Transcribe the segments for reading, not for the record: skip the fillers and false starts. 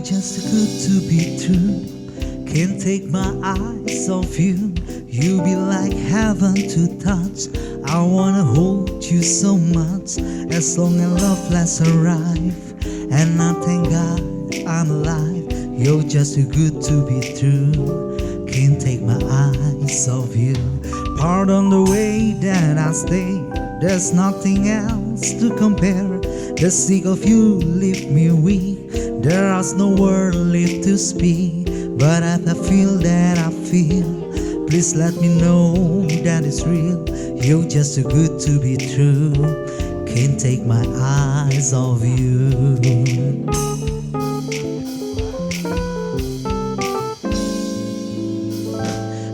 just too good to be true. Can't take my eyes off you. You be like heaven to touch. I wanna hold you so much. As long as love lasts arrive. And I thank God I'm alive. You're just too good to be true. Can't take my eyes off you. Pardon the way that I stay. There's nothing else to compare. The sick of you leave me weak. There is no word left to speak. But if I feel that I feel, please let me know that it's real. You're just too good to be true. Can't take my eyes off you.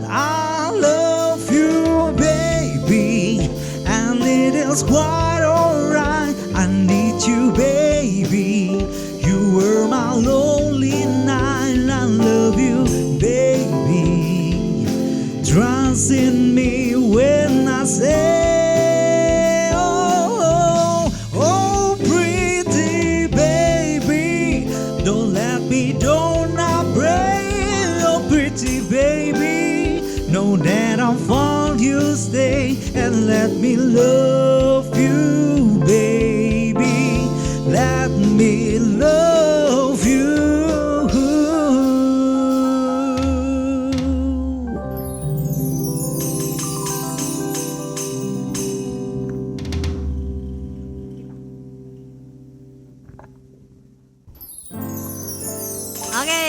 I love you, baby, and it is quite alright. I need you, baby. You were my lonely night. I love you, baby. Trust in me when I say, oh, oh, pretty baby. Don't let me down, I pray. Oh, pretty baby. Know that I found you, stay and let me love you, baby. Let me love you. Oke,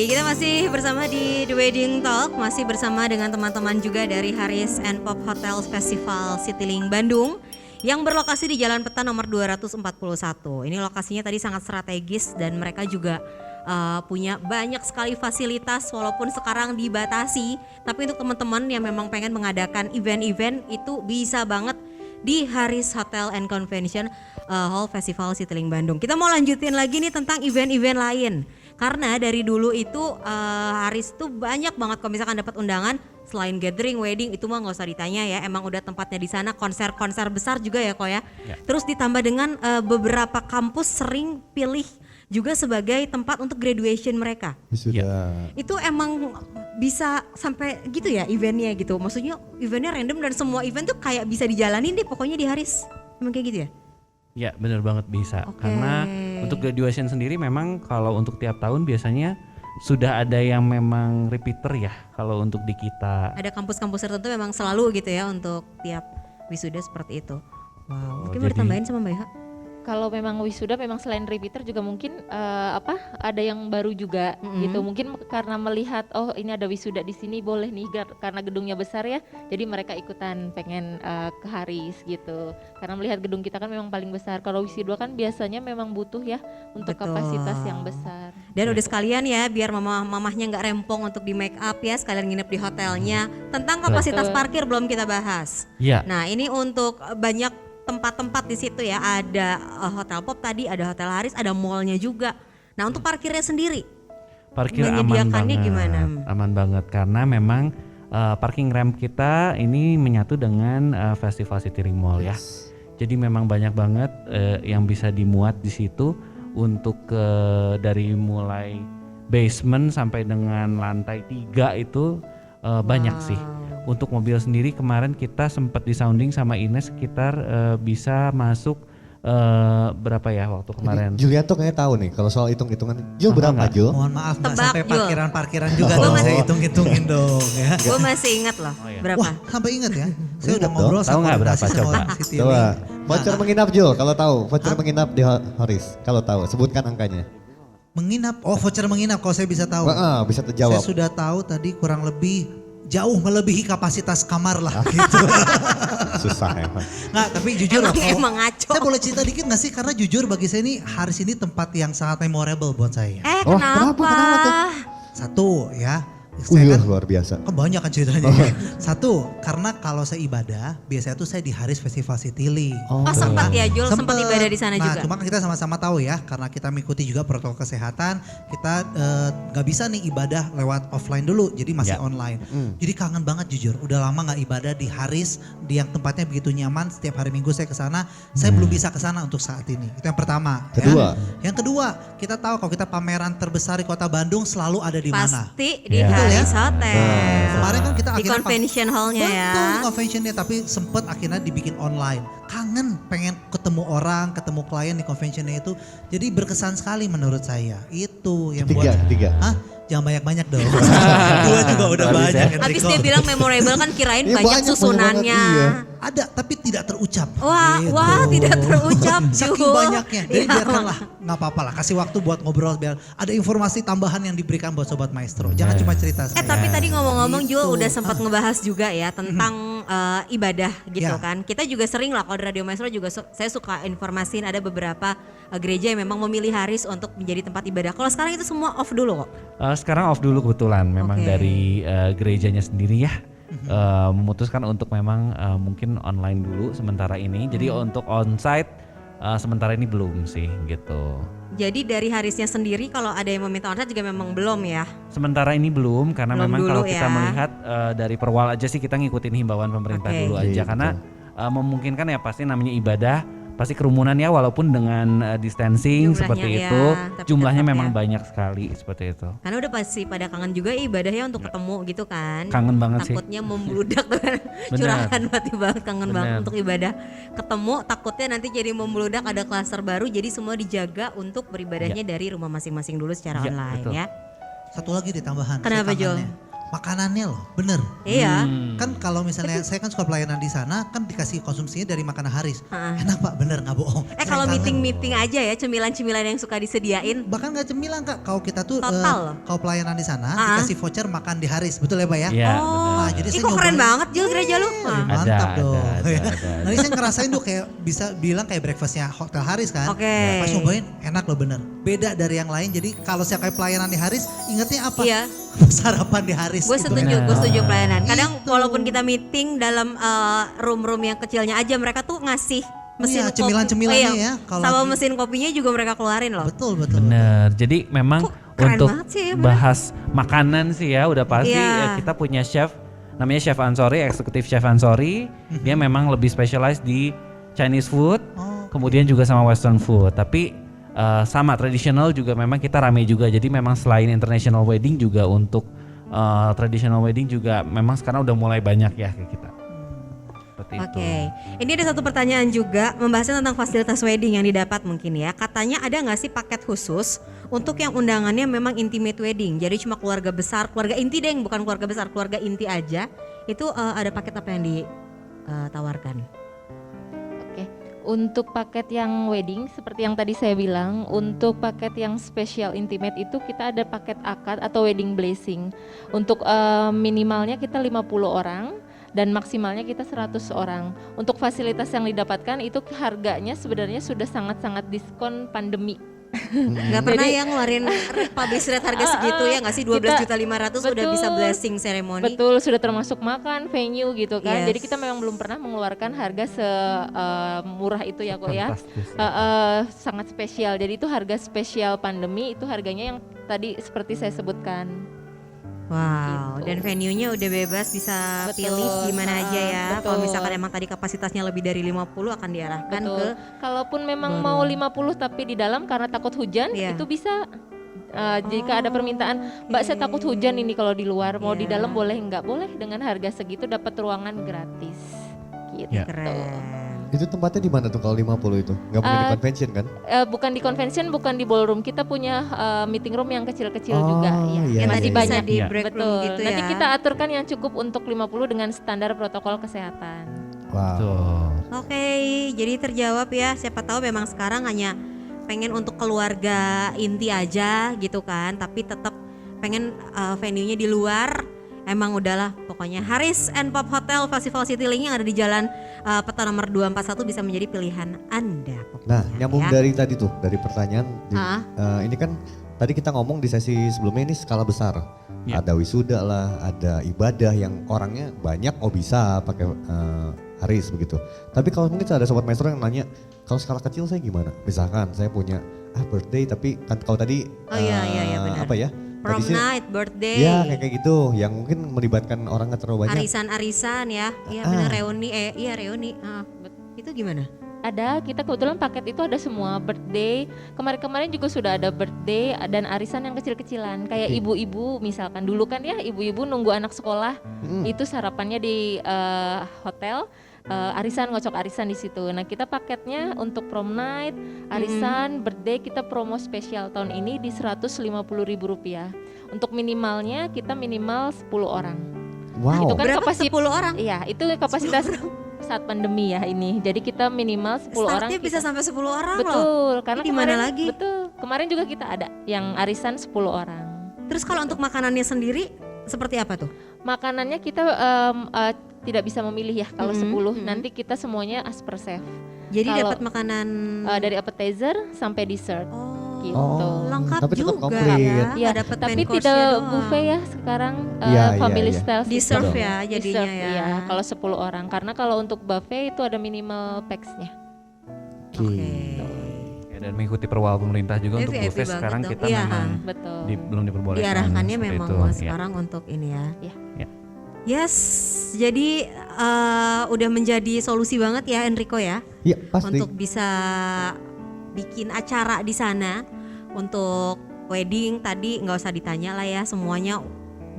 kita masih bersama di The Wedding Talk, masih bersama dengan teman-teman juga dari Haris and Pop Hotel Festival Citylink Bandung yang berlokasi di Jalan Peta nomor 241. Ini lokasinya tadi sangat strategis dan mereka juga punya banyak sekali fasilitas walaupun sekarang dibatasi. Tapi untuk teman-teman yang memang pengen mengadakan event-event itu bisa banget di Haris Hotel and Convention Hall Festival Citylink Bandung. Kita mau lanjutin lagi nih tentang event-event lain. Karena dari dulu itu Haris tuh banyak banget kalau misalkan dapat undangan selain gathering, wedding itu mah nggak usah ditanya ya. Emang udah tempatnya di sana, konser-konser besar juga ya kok ya. Terus ditambah dengan beberapa kampus sering pilih juga sebagai tempat untuk graduation mereka. Sudah. Itu emang bisa sampai gitu ya eventnya gitu. Maksudnya eventnya random dan semua event tuh kayak bisa dijalanin deh pokoknya di Haris. Emang kayak gitu ya? Ya benar banget bisa. Oke. Karena untuk graduation sendiri memang kalau untuk tiap tahun biasanya sudah ada yang memang repeater ya kalau untuk di kita. Ada kampus-kampus tertentu memang selalu gitu ya untuk tiap wisuda seperti itu. Wow, mungkin mau jadi- ditambahin sama Mbak Iha? Kalau memang wisuda memang selain repeater juga mungkin ada yang baru juga gitu. Mungkin karena melihat oh ini ada wisuda di sini boleh nih karena gedungnya besar ya. Jadi mereka ikutan pengen ke Haris gitu. Karena melihat gedung kita kan memang paling besar. Kalau wisuda kan biasanya memang butuh ya untuk Betul. kapasitas yang besar. Dan udah sekalian ya biar mamahnya nggak rempong untuk di make up ya sekalian nginep di hotelnya. Tentang kapasitas Betul. parkir belum kita bahas. Iya. Nah ini untuk banyak tempat-tempat di situ ya, ada Hotel Pop tadi, ada Hotel Haris, ada mallnya juga. Nah untuk parkirnya sendiri, Parkir aman menyediakannya banget. gimana? Aman banget karena memang parking ramp kita ini menyatu dengan Festival Citylink Mall ya. Jadi memang banyak banget yang bisa dimuat di situ untuk dari mulai basement sampai dengan lantai 3 itu banyak sih. Untuk mobil sendiri kemarin kita sempat disounding sama Ines sekitar bisa masuk berapa ya waktu kemarin? Julia tuh kayaknya tahu nih kalau soal hitung-hitungan. Jul Paham berapa nggak? Jul? Mohon maaf nggak Tebak, sampai Jul. parkiran-parkiran juga Gua dong. masih- Saya hitung-hitungin dong ya. Gue masih ingat loh Oh, iya. berapa. Wah sampai ingat ya. Saya Ingat udah dong. ngobrol Tahu sama nggak berapa? koordinasi sama Coba. orang Citylink. Coba. Voucher Nah, menginap Jul kalau tahu. Voucher menginap di Haris kalau tahu. Sebutkan angkanya. menginap, voucher menginap kalau saya bisa tahu. Bisa Saya terjawab. sudah tahu tadi kurang lebih jauh melebihi kapasitas kamar lah gitu. Susah emang. Nggak, tapi jujur loh. Emang ngaco. Saya boleh cerita dikit nggak sih? Karena jujur bagi saya ini Haris ini tempat yang sangat memorable buat saya. Eh Oh, kenapa? kenapa tuh? Satu ya, Wih, luar biasa. Kebanyakan ceritanya. Satu, karena kalau saya ibadah, biasanya tuh saya di Haris Festival Citylink. Oh sempat ya Jul, sempat ibadah di sana juga. Cuma kan kita sama-sama tahu ya, karena kita mengikuti juga protokol kesehatan, kita nggak bisa nih ibadah lewat offline dulu, jadi masih online. Jadi kangen banget jujur, udah lama nggak ibadah di Haris, di yang tempatnya begitu nyaman. Setiap hari Minggu saya ke sana, saya belum bisa ke sana untuk saat ini. Itu yang pertama. Kedua. Ya. Yang kedua, kita tahu kalau kita pameran terbesar di Kota Bandung selalu ada di mana? Pasti di Haris Hotel. Kemarin kan kita di akhirnya convention hall-nya ya. Betul, di conventionnya, tapi sempet akhirnya dibikin online. Kangen pengen ketemu orang, ketemu klien di conventionnya itu. Jadi berkesan sekali menurut saya. Itu yang Ketiga. Hah? Jangan banyak-banyak dong. Dua juga udah banyak. Habis dia bilang memorable kan kirain Iya, banyak banyak susunannya. banget, iya. Ada tapi tidak terucap. Wah, Gitu. wah tidak terucap. Saking Jul. banyaknya. Jadi Iya. biarkanlah, nggak apa-apa lah. Kasih waktu buat ngobrol biar ada informasi tambahan yang diberikan buat Sobat Maestro. Jangan cuma cerita saya. Tapi tadi ngomong-ngomong Jul Gitu. udah sempat ngebahas juga ya tentang ibadah gitu Ya. kan. Kita juga sering lah kalau di Radio Maestro juga saya suka informasin ada beberapa gereja yang memang memilih Haris untuk menjadi tempat ibadah. Kalau sekarang itu semua off dulu kok. Sekarang off dulu kebetulan, memang Oke. dari gerejanya sendiri ya memutuskan untuk memang mungkin online dulu sementara ini. Jadi untuk onsite sementara ini belum sih gitu. Jadi dari Harisnya sendiri kalau ada yang meminta onsite juga memang belum ya. Sementara ini belum karena Belum memang dulu kalau kita ya. melihat dari Perwal aja sih kita ngikutin himbauan pemerintah Oke. dulu aja Iya, karena memungkinkan ya pasti namanya ibadah pasti kerumunan ya walaupun dengan distancing Jumlahnya seperti ya, itu tapi jumlahnya tetap memang ya. banyak sekali seperti itu. Karena udah pasti pada kangen juga ibadahnya untuk ketemu gitu kan. Kangen banget sih. Takutnya membludak curahan hati banget kangen Bener. banget untuk ibadah. Ketemu takutnya nanti jadi membludak ada klaster baru jadi semua dijaga untuk beribadahnya dari rumah masing-masing dulu secara Iya, online betul. ya. Satu lagi di tambahan. Kenapa, saya kangennya. Makanannya loh, bener. Iya. Kan kalau misalnya saya kan suka pelayanan di sana kan dikasih konsumsinya dari makanan Haris. Ha-ha. Enak Pak, bener nggak bohong. Saya Kalau kangen. meeting-meeting aja ya cemilan-cemilan yang suka disediain. Bahkan nggak cemilan Kak, kalau kita tuh Total loh. kalau pelayanan di sana Ha-ha. dikasih voucher makan di Haris, betul ya Pak ya? Iya. Oh, Nah, jadi ih saya kok keren nyobain. banget Jul gereja lu. Hah. Mantap Ada, dong. ada. Nanti saya ngerasain tuh kayak bisa bilang kayak breakfastnya Hotel Haris kan. Oke. Pas nyobain enak loh bener. Beda dari yang lain. Jadi kalau saya kayak pelayanan di Haris, ingetnya apa? Iya. Sarapan di Haris. Gue Itu setuju pelayanan. Kadang Itu. walaupun kita meeting dalam room-room yang kecilnya aja mereka tuh ngasih mesin Iya, cemilan-cemilannya ya, kalau sama lagi- mesin kopinya juga mereka keluarin loh. Betul, betul. Bener. Jadi memang keren untuk banget sih ya, bener. bahas makanan sih ya udah pasti Iya. ya, kita punya chef namanya Chef Ansori, eksekutif Chef Ansori. Dia memang lebih specialized di Chinese food, kemudian juga sama Western food. Tapi sama tradisional juga memang kita rame juga. Jadi memang selain international wedding juga untuk traditional wedding juga memang sekarang udah mulai banyak ya kayak kita. Seperti itu. Oke, ini ada satu pertanyaan juga membahasnya tentang fasilitas wedding yang didapat mungkin ya. Katanya ada nggak sih paket khusus untuk yang undangannya memang intimate wedding, jadi cuma keluarga besar, keluarga inti deh, bukan keluarga besar, keluarga inti aja. Itu ada paket apa yang ditawarkan? Oke, untuk paket yang wedding seperti yang tadi saya bilang, untuk paket yang special intimate itu kita ada paket akad atau wedding blessing. Untuk minimalnya kita 50 orang dan maksimalnya kita 100 orang. Untuk fasilitas yang didapatkan itu harganya sebenarnya sudah sangat-sangat diskon pandemi. Nggak pernah Jadi- ya ngeluarin publish rate harga segitu ya nggak sih 12.500.000 udah bisa Betul. blessing ceremony. Betul, sudah termasuk makan, venue gitu kan. Yes. Jadi kita memang belum pernah mengeluarkan harga semurah itu ya kok ya. Fantastis. Sangat spesial. Jadi itu harga spesial pandemi, itu harganya yang tadi seperti saya sebutkan. Wow, Gitu. dan venue-nya udah bebas bisa Betul, pilih di mana aja ya. Kalau betul. misalkan emang tadi kapasitasnya lebih dari 50 akan diarahkan ke Betul. Kalaupun memang mau 50 tapi di dalam karena takut hujan, Iya. itu bisa. Jika ada permintaan, Mbak saya takut hujan ini kalau di luar, mau di Iya. dalam boleh nggak? Boleh, dengan harga segitu dapat ruangan gratis. Gitu. Ya. keren. Itu tempatnya di mana tuh kalau 50 itu? Nggak mungkin di convention kan? Bukan di convention, bukan di ballroom. Kita punya meeting room yang kecil-kecil Oh, juga. Ya. iya, Yang iya, tadi iya. bisa banyak. di Iya. break room Betul. gitu Nanti ya. kita aturkan yang cukup untuk 50 dengan standar protokol kesehatan. Wow. Betul. Oke, jadi terjawab ya. Siapa tahu memang sekarang hanya pengen untuk keluarga inti aja gitu kan, tapi tetap pengen venue-nya di luar. Emang udahlah pokoknya Haris and Pop Hotel Festival Citylink yang ada di Jalan Peta nomor 241 bisa menjadi pilihan Anda pokoknya. Nah, nyambung ya. dari tadi tuh, dari pertanyaan. Ah. Ini kan tadi kita ngomong di sesi sebelumnya ini skala besar. Ya. Ada wisuda lah, ada ibadah yang orangnya banyak, bisa pakai Haris begitu. Tapi kalau mungkin ada sobat maestro yang nanya, kalau skala kecil saya gimana? Misalkan saya punya birthday, tapi kan kalau tadi iya, benar. apa ya? Prom Tadi sih- night, birthday. Ya kayak gitu, yang mungkin melibatkan orang nggak terlalu banyak. Arisan-arisan ya. Iya benar reuni reuni. Itu gimana? Ada, kita kebetulan paket itu ada semua birthday. Kemarin-kemarin juga sudah ada birthday dan arisan yang kecil-kecilan. Kayak ibu-ibu misalkan dulu kan ya ibu-ibu nunggu anak sekolah. Itu sarapannya di hotel. Arisan, ngocok arisan di situ. Nah kita paketnya untuk prom night, arisan, birthday kita promo spesial tahun ini di Rp150.000. Untuk minimalnya kita minimal 10 orang. Wow. Itu kan Berapa? kapasitas 10 orang? Iya, itu kapasitas saat pandemi ya ini. Jadi kita minimal 10 orang. Startnya bisa sampai 10 orang loh. Betul, karena Ini di mana kemarin lagi? Betul. Kemarin juga kita ada yang arisan 10 orang. Terus kalau untuk makanannya sendiri seperti apa tuh? Makanannya kita tidak bisa memilih ya kalau 10. Nanti kita semuanya as per chef. Jadi Kalau- dapat makanan Dari appetizer sampai dessert. gitu. lengkap tapi tetap juga komplit. ya. Ya, Nggak dapat tapi main course-nya tidak doang. buffet ya sekarang Iya, family iya. style Di system. serve ya jadinya Di-serve, ya. iya, kalau 10 orang. Karena kalau untuk buffet itu ada minimal pax-nya. Oke. Ya, dan mengikuti perwal pemerintah juga untuk VIP buffet banget sekarang dong. kita Iya. memang Betul. belum diperbolehkan. Diarahkannya seperti memang itu. wah, Ya. sekarang untuk ini ya. Iya. Ya. Yes, jadi udah menjadi solusi banget ya Enrico ya Iya pasti. untuk bisa bikin acara di sana untuk wedding tadi nggak usah ditanya lah ya semuanya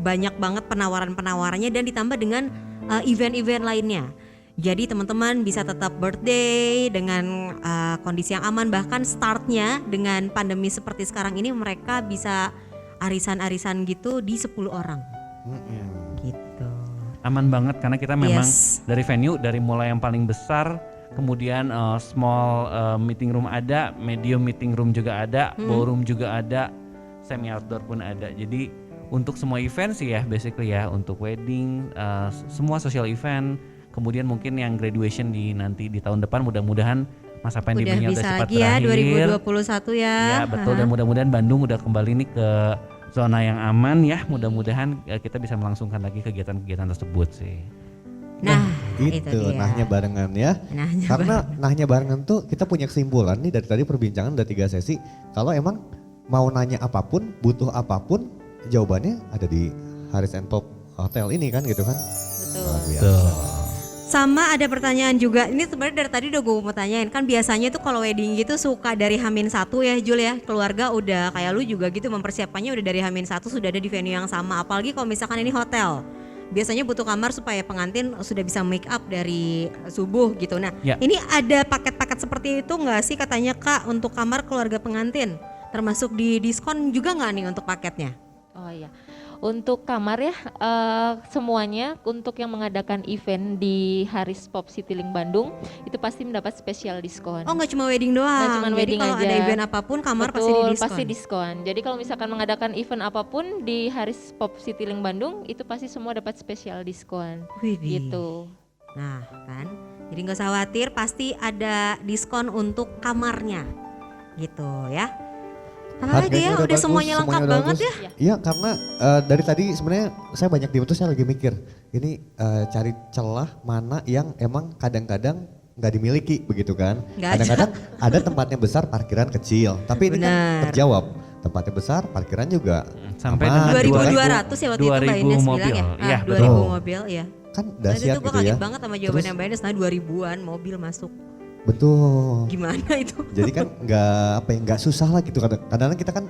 banyak banget penawaran-penawarannya dan ditambah dengan event-event lainnya. Jadi teman-teman bisa tetap birthday dengan kondisi yang aman, bahkan startnya dengan pandemi seperti sekarang ini mereka bisa arisan-arisan gitu di 10 orang gitu. Aman banget karena kita memang Yes. dari venue dari mulai yang paling besar, kemudian small meeting room ada, medium meeting room juga ada, ballroom juga ada, semi outdoor pun ada. Jadi untuk semua event sih ya basically ya, untuk wedding, semua social event, kemudian mungkin yang graduation nanti di tahun depan mudah-mudahan masa Udah pandeminya udah bisa cepat lagi ya berakhir. 2021 ya. Ya betul, dan mudah-mudahan Bandung udah kembali nih ke zona yang aman ya. Mudah-mudahan kita bisa melangsungkan lagi kegiatan-kegiatan tersebut sih. Nah, itu Gitu, dia. nahnya barengan ya. Nahnya Karena nahnya barengan tuh kita punya kesimpulan nih dari tadi perbincangan udah 3 sesi. Kalau emang mau nanya apapun, butuh apapun, jawabannya ada di Haris and Pop Hotel ini kan gitu kan. Betul. Luar biasa. Sama ada pertanyaan juga, ini sebenarnya dari tadi udah gue mau tanyain, kan biasanya tuh kalau wedding gitu suka dari H-1 ya Jul ya, keluarga udah kayak lu juga gitu mempersiapkannya udah dari H-1 sudah ada di venue yang sama, apalagi kalau misalkan ini hotel. Biasanya butuh kamar supaya pengantin sudah bisa make up dari subuh gitu. Nah Ya. ini ada paket-paket seperti itu nggak sih katanya Kak untuk kamar keluarga pengantin? Termasuk di diskon juga nggak nih untuk paketnya? Oh iya. Untuk kamar ya semuanya untuk yang mengadakan event di Haris Pop Citylink Bandung itu pasti mendapat spesial diskon. Oh nggak cuma wedding doang, Nggak cuma jadi wedding kalau aja. ada event apapun kamar Betul, pasti di diskon. pasti diskon. Jadi kalau misalkan mengadakan event apapun di Haris Pop Citylink Bandung itu pasti semua dapat spesial diskon. Widih. Gitu. Nah kan, jadi nggak usah khawatir pasti ada diskon untuk kamarnya gitu ya. Apalagi ya udah bagus, semuanya lengkap udah banget bagus. ya. Iya karena dari tadi sebenarnya saya banyak di itu saya lagi mikir ini cari celah mana yang emang kadang-kadang nggak dimiliki begitu kan. Nggak ada. Kadang-kadang ada tempatnya besar parkiran kecil tapi ini kan Benar. terjawab. Tempatnya besar parkiran juga Sampai aman, dengan 2.200 ya waktu itu Mbak 2000 Ines bilang mobil. ya. Iya, 2000 betul. mobil ya. kan Tadi dahsyat tuh gue gitu kaget ya. banget sama jawabannya Mbak Ines, nah 2000-an mobil masuk. Betul. Gimana itu? Jadi kan nggak susah lah gitu. Kadang-kadang kita kan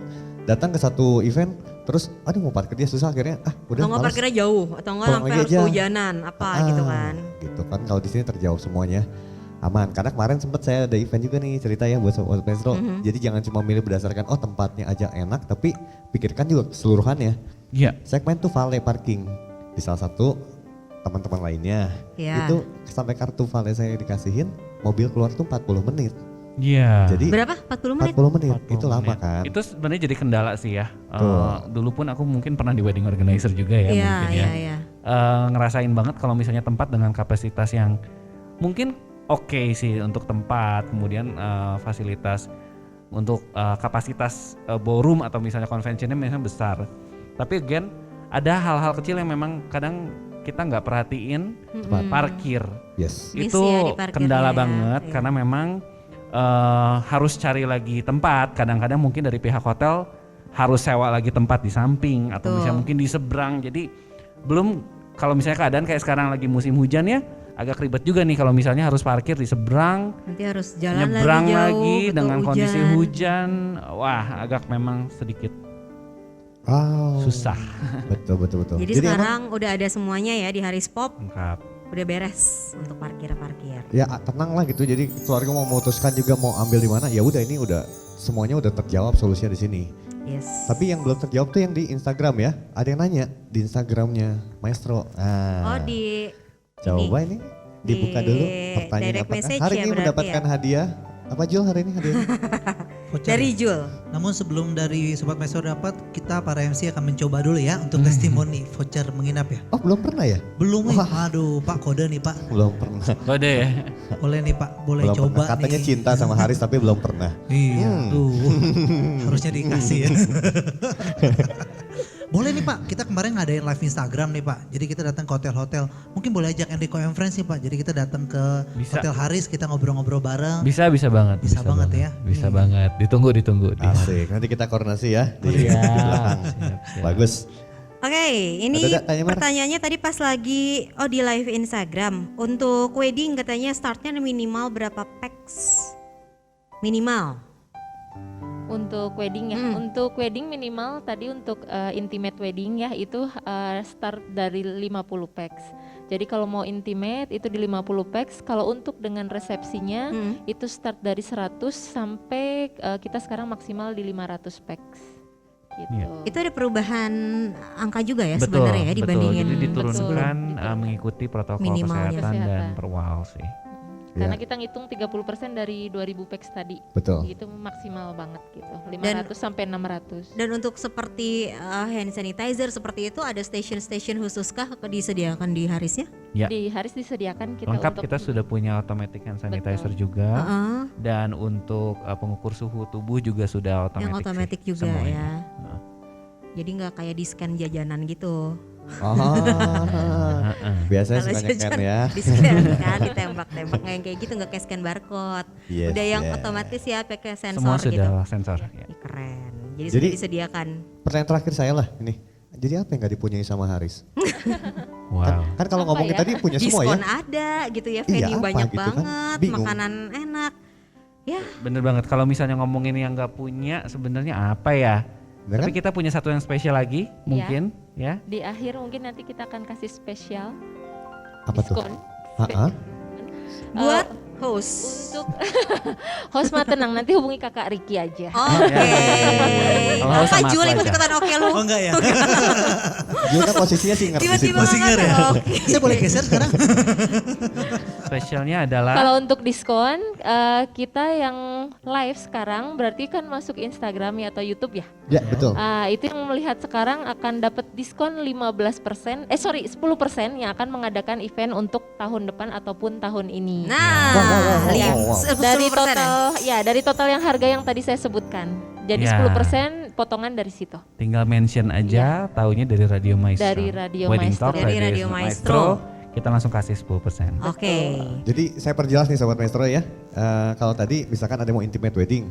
datang ke satu event terus aduh mau parkir dia susah akhirnya udah Atau nggak males. parkirnya jauh atau nggak Pulang sampai lagi harus aja. kehujanan apa gitu kan. Gitu kan kalau di sini terjawab semuanya aman. Karena kemarin sempat saya ada event juga nih cerita ya buat sobat Maestro. Jadi jangan cuma milih berdasarkan tempatnya aja enak tapi pikirkan juga keseluruhannya. Iya. Segmen tuh valet parking di salah satu teman-teman lainnya. Iya. Itu sampai kartu valet saya dikasihin mobil keluar tuh 40 menit. Iya. Jadi Berapa? 40 menit? 40 menit 40 itu lama menit. kan. Itu sebenarnya jadi kendala sih ya. Betul. Dulu pun aku mungkin pernah di wedding organizer juga ya Iya, mungkin iya, ya. iya. Ngerasain banget kalau misalnya tempat dengan kapasitas yang mungkin oke sih untuk tempat, kemudian fasilitas untuk kapasitas ballroom atau misalnya conventionnya misalnya besar. Tapi again ada hal-hal kecil yang memang kadang kita nggak perhatiin, parkir. Yes. Misi Itu ya di parkirnya kendala ya, banget iya. karena memang harus cari lagi tempat. Kadang-kadang mungkin dari pihak hotel harus sewa lagi tempat di samping atau Betul. misalnya mungkin di seberang. Jadi belum kalau misalnya keadaan kayak sekarang lagi musim hujan ya agak ribet juga nih kalau misalnya harus parkir di seberang, Nanti harus jalan nyebrang lagi jauh, lagi betul, dengan kondisi hujan. Wah, agak memang sedikit susah. Betul. Jadi emang, sekarang udah ada semuanya ya di Haris Pop, Lengkap. udah beres untuk parkir-parkir. ya tenang lah gitu. Jadi keluarga mau memutuskan juga mau ambil di mana. Ya udah ini udah semuanya udah terjawab solusinya di sini. Yes. Tapi yang belum terjawab tuh yang di Instagram ya. Ada yang nanya di Instagramnya Maestro. Oh di Coba ini dibuka di dulu pertanyaan direct apakah message hari ya ini berarti mendapatkan ya? hadiah. Apa Jul hari ini hadiahnya? Voucher. dari Jul. Namun sebelum dari Sobat Maestro dapat, kita para MC akan mencoba dulu ya untuk testimoni voucher menginap ya. Oh belum pernah ya? Belum nih, aduh Pak kode nih Pak. Belum pernah. Kode ya. Boleh nih Pak, boleh Belum coba pernah. Katanya nih. cinta sama Haris tapi belum pernah. Iya tuh, harusnya dikasih ya. Boleh nih Pak, kita kemarin ngadain live Instagram nih Pak. Jadi kita datang ke hotel-hotel. Mungkin boleh ajak Enrico and Friends nih Pak. Jadi kita datang ke Bisa. Hotel Haris, kita ngobrol-ngobrol bareng. Bisa banget. Bisa banget ya. Bisa Nih. banget. Ditunggu. Asik. Nanti kita koordinasi ya di Iya. belakang. Siap. Bagus. Oke, ini Ada, tanya, Mar? pertanyaannya tadi pas lagi di live Instagram. Untuk wedding katanya startnya minimal berapa packs? Minimal. Untuk wedding ya, untuk wedding minimal tadi untuk intimate wedding ya itu start dari 50 packs. Jadi kalau mau intimate itu di 50 packs, kalau untuk dengan resepsinya itu start dari 100 sampai kita sekarang maksimal di 500 packs. Gitu. Iya. Itu ada perubahan angka juga ya Betul, sebenarnya ya betul. dibandingin Jadi diturunkan Betul. mengikuti protokol Minimalnya. kesehatan dan Kesehatan. perwal sih. Karena Ya. kita ngitung 30% dari 2000 packs tadi. Betul. Itu maksimal banget gitu. 500 sampai 600. Dan untuk seperti hand sanitizer seperti itu ada station-station khususkah disediakan di Harisnya? Ya. Di Haris disediakan kita Lengkap untuk kita sudah punya automatic hand sanitizer Betul. juga Heeh, dan untuk pengukur suhu tubuh juga sudah yang otomatis. otomatis sih, juga semuanya. ya. Heeh. Jadi nggak kayak di scan jajanan gitu. Oh, biasanya Kalau suka nge-scan jajan ya. di scan kan, ditembak-tembak nggak yang kayak gitu, nggak kayak scan barcode. Yes, Udah yang yes. otomatis ya pakai sensor Semua gitu. sudah sensor. Ya. Ih, keren. Jadi, Jadi- sudah disediakan. Pertanyaan terakhir saya lah ini. Jadi apa yang gak dipunyai sama Haris? Wow. Kan kalau Apa ngomongin ya? tadi punya semua ya. Diskon ada gitu ya, Iya, venue apa banyak gitu kan? banget, Bingung. makanan enak. Ya, Bener banget kalau misalnya ngomongin yang nggak punya sebenarnya apa ya? Bener Tapi kan? kita punya satu yang spesial lagi mungkin ya. di akhir mungkin nanti kita akan kasih spesial Apa tuh? diskon. Ha-ha. buat Eh, host. untuk host mah tenang, nanti hubungi kakak Ricky aja. Oke. Kalau host Apa sama Jul aku ikut aja. ikutan oke lu? Oh enggak ya? Dia kan posisinya singer di Tiba-tiba situ. singer ya? angkat, oke. Saya boleh geser sekarang? Spesialnya adalah Kalau untuk diskon kita yang live sekarang berarti kan masuk Instagram ya atau YouTube ya. Ya betul. Itu yang melihat sekarang akan dapat diskon 15%, 10% yang akan mengadakan event untuk tahun depan ataupun tahun ini. Nah, Wow. Dari 10% total dari total yang harga yang tadi saya sebutkan. Jadi Ya. 10% potongan dari situ. tinggal mention aja taunya dari Radio Maestro. Dari Radio Wedding Maestro. Talk, Dari Radio Maestro. Kita langsung kasih 10%. Oke. Jadi saya perjelas nih Sobat Maestro ya. Kalau tadi misalkan ada mau intimate wedding.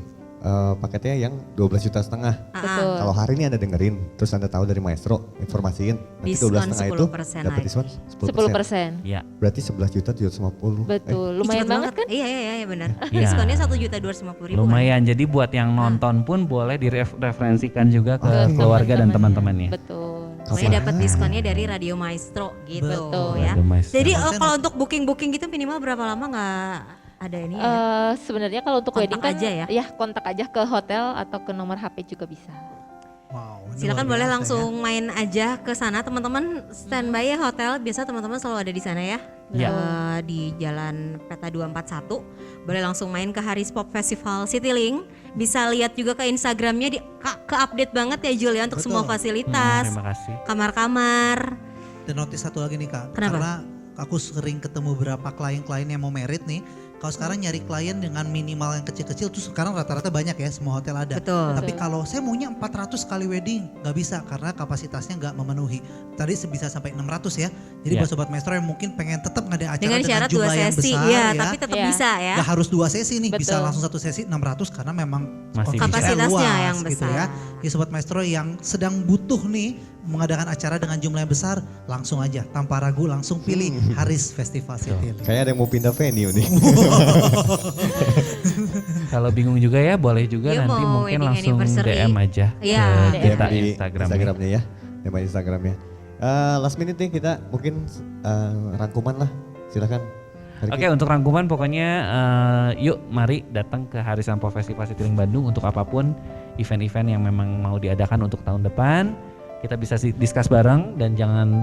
Paketnya yang 12,5 juta. Betul. Kalau hari ini Anda dengerin, terus Anda tahu dari Maestro, informasiin. Nanti Diskon 12,5 itu 10% dapat lagi. diskon 10%. 10%. Ya. Berarti 11,750 juta. Betul. Ih, Lumayan cepet banget kan? Iya benar. Iya. Diskonnya 1.250.000. Lumayan. Jadi buat yang nonton pun boleh direferensikan juga ke keluarga dan teman-temannya. Betul. Pokoknya dapat diskonnya dari Radio Maestro gitu Betul. ya. Radio Maestro. Jadi kalau untuk booking gitu minimal berapa lama nggak ada ini ya? Sebenarnya kalau untuk Kontak wedding kan aja ya? kontak aja ke hotel atau ke nomor HP juga bisa. Wow, ini Silakan luar boleh biasa langsung ya. main aja ke sana teman-teman, standby ya hotel. Biasa teman-teman selalu ada di sana ya. Ya. Di Jalan Peta 241. Boleh langsung main ke Haris Pop Festival Citylink. Bisa lihat juga ke Instagramnya ke update banget ya Jul ya untuk Betul. semua fasilitas, Terima kasih. kamar-kamar. Dan notice satu lagi nih Kak. Kenapa? Karena aku sering ketemu beberapa klien-klien yang mau merit nih. Kalau sekarang nyari klien dengan minimal yang kecil-kecil tuh sekarang rata-rata banyak ya, semua hotel ada. Betul. Tapi kalau saya maunya 400 kali wedding, nggak bisa karena kapasitasnya nggak memenuhi. Tadi bisa sampai 600 ya. Jadi Ya. buat sobat maestro yang mungkin pengen tetap ngadain acara Dengan dengan syarat 2 jumlah yang sesi, besar iya, ya. tapi tetap Iya. bisa ya. Gak harus 2 sesi nih, bisa Betul. langsung 1 sesi 600 karena memang Masih konfigurasinya Kapasitasnya luas yang gitu besar. ya. Ya sobat maestro yang sedang butuh nih mengadakan acara dengan jumlah yang besar, langsung aja tanpa ragu langsung pilih Haris Festival City. Kayak ada yang mau pindah venue nih. Kalau bingung juga ya boleh juga Dia nanti mau mungkin wedding langsung anniversary. DM aja Iya. ke DM kita di Instagram. Instagramnya ya. DM aja Instagramnya. Last minute nih kita mungkin rangkuman lah. Silakan. Oke, untuk rangkuman pokoknya yuk mari datang ke Haris and Pop Festival Citylink Bandung untuk apapun event-event yang memang mau diadakan untuk tahun depan. Kita bisa discuss bareng dan jangan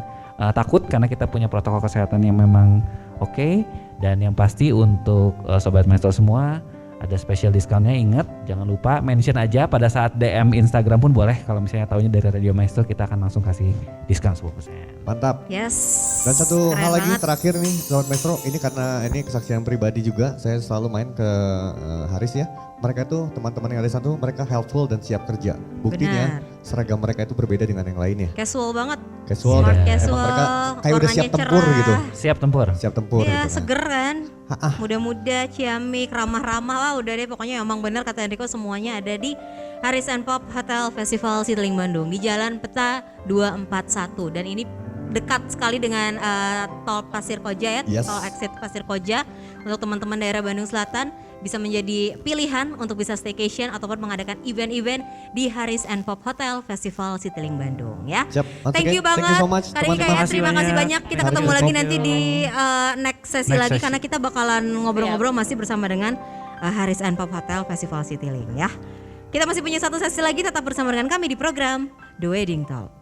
takut karena kita punya protokol kesehatan yang memang oke. Dan yang pasti untuk Sobat Maestro semua ada special discountnya, ingat jangan lupa mention aja pada saat DM Instagram pun boleh. Kalau misalnya taunya dari Radio Maestro kita akan langsung kasih diskon 10%. Mantap. Yes. Dan satu Keren hal lagi banget. terakhir nih Sobat Maestro, ini karena ini kesaksian pribadi juga, saya selalu main ke Haris ya. Mereka tuh teman-teman yang ada di sana tuh mereka helpful dan siap kerja. Buktinya Benar. seragam mereka itu berbeda dengan yang lainnya. Casual banget. Casual Smart dan casual, emang mereka kayak udah siap warnanya tempur cerah. gitu. Siap tempur. Siap tempur Iya, gitu kan. seger kan. Ha-ah. Muda-muda, ciamik, ramah-ramah. Wah, udah deh pokoknya emang bener kata Enrico semuanya ada di Haris and Pop Hotel Festival Citylink Bandung di Jalan Peta 241 dan ini dekat sekali dengan tol Pasir Koja ya, Yes. tol exit Pasir Koja. Untuk teman-teman daerah Bandung Selatan bisa menjadi pilihan untuk bisa staycation ataupun mengadakan event-event di Haris and Pop Hotel Festival Citylink Bandung ya. Siap. Once Thank again, you banget. Thank you so much Kak Rika teman-teman. ya, Makasih terima kasih banyak. banyak. Kita Haris ketemu and lagi Pop. nanti di next sesi Next lagi sesi. karena kita bakalan ngobrol-ngobrol masih bersama dengan Haris and Pop Hotel Festival Citylink ya. Kita masih punya satu sesi lagi, tetap bersama dengan kami di program The Wedding Talk.